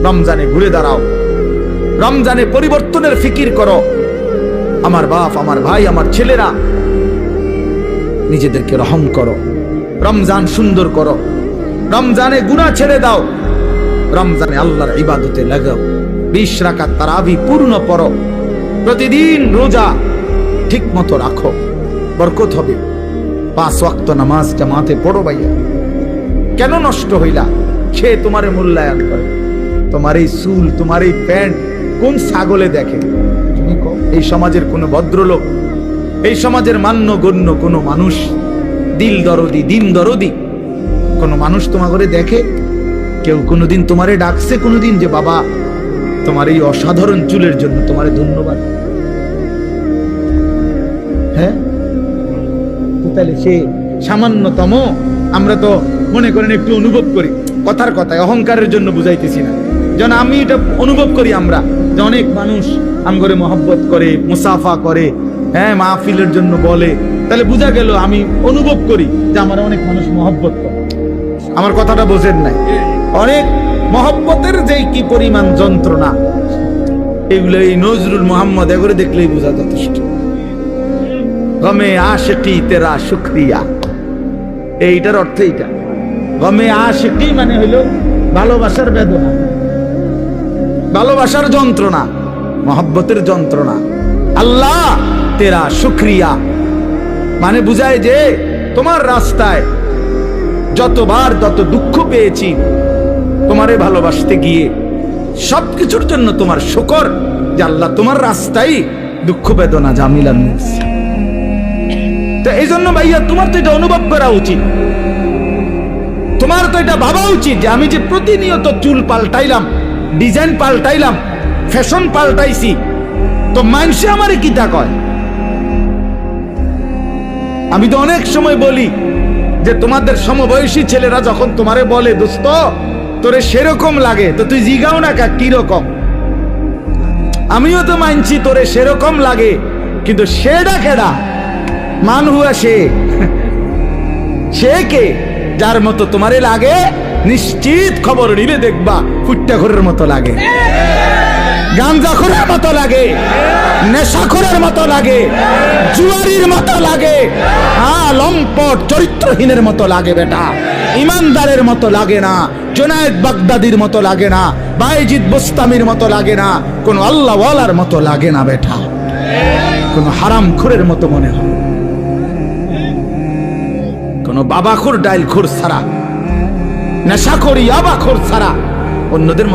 রমজানে ঘুরে দাঁড়াও, রমজানে পরিবর্তনের ফিকির করো। আমার বাপ, আমার ভাই, আমার ছেলেরা, নিজেদেরকে রহম করো, রমজান সুন্দর করো, রমজানে গুনাহ ছেড়ে দাও, রমজানে আল্লাহর ইবাদতে লাগাও। 20 রাকাত তারাবি পূর্ণ পড়ো, প্রতিদিন রোজা ঠিক মতো রাখো, বরকত হবে। 5 ওয়াক্ত নামাজ জামাতে পড়ো ভাইয়া। কেন নষ্ট হইলা? সে তোমারে মূল্যায়ন করে। তোমার এই চুল, তোমার এই প্যান্ট কোন ছাগলে দেখে? তুমি কও, এই সমাজের কোন ভদ্রলোক, এই সমাজের মান্য গণ্য কোন মানুষ, দিল দরদি, দিন দরদি কোন মানুষ তোমার ঘরে দেখে? কেউ কোনোদিন তোমারে ডাকছে কোনোদিন যে বাবা তোমার এই অসাধারণ চুলের জন্য তোমারে ধন্যবাদ? হ্যাঁ, তাহলে সে সামান্যতম, আমরা তো মনে করেন একটু অনুভব করি, কথার কথায় অহংকারের জন্য বুঝাইতেছি না, যেন আমি এটা অনুভব করি আমরা যে অনেক মানুষ আমগরে মহব্বত করে, মুসাফা করে, হ্যাঁ, মাহফিলের জন্য বলে, তাহলে বোঝা গেল আমি অনুভব করি যে আমার অনেক মানুষ মহব্বত করে। আমার কথাটা বোঝেন নাই? অনেক মহব্বতের যে কি পরিমাণ যন্ত্রণা, এগুলো এই নজরুল মোহাম্মদ এগুলো দেখলেই বোঝা যথেষ্ট। গমে আশিকি তেরা শুকরিয়া, এইটার অর্থ এইটা। গমে আশিকি মানে হইল ভালোবাসার বেদনা, ভালোবাসার যন্ত্রণা, মহব্বতের যন্ত্রণা। আল্লাহ তেরা শুকরিয়া মানে বুঝায় যে তোমার রাস্তায় যতবার যত দুঃখ পেয়েছি, তোমারে ভালোবাসতে গিয়ে সবকিছুর জন্য তোমার শুকর যে আল্লাহ তোমার রাস্তায় দুঃখ বেদনা জামিলান। তো এই জন্য ভাইয়া তোমার তো এটা অনুভব করা উচিত, তোমার তো এটা ভাবা উচিত যে আমি যে প্রতিনিয়ত চুল পাল্টাইলাম, ডিজাইন পাল্টাইলাম, ফ্যাশন পাল্টাইছি, তো মানুষে আমারে কি তা কয়? আমি তো অনেক সময় বলি যে তোমাদের সমবয়সী ছেলেরা যখন তোমারে বলে দোস্ত তোরে সেরকম লাগে, তো তুই জিগাও না কা কি রকম? আমিও তো মানছি তোরে সেরকম লাগে, কিন্তু সেটা কেডা? মান হুয়া সে কে? যার মতো তোমারে লাগে নিশ্চিত খবর নিবে দেখবা ফুট্টাখোরের মতো লাগে, গাঞ্জাখোরের মতো লাগে, নেশাখোরের মতো লাগে, জুয়ারির মতো লাগে, লম্পট চরিত্রহীনের মতো লাগে বেটা, ইমানদারের মতো লাগে না, জুনায়েদ বাগদাদির মতো লাগে না, বাইজিদ বুস্তামির মতো লাগে না, কোন আল্লাহওয়ালার মতো লাগে না বেটা, কোন হারামখোরের মতো মনে হয়, কোন বাবাখোর ডাইলখোর ছাড়া, নেশাখোর ইয়াবাখোর ছাড়া অন্যদের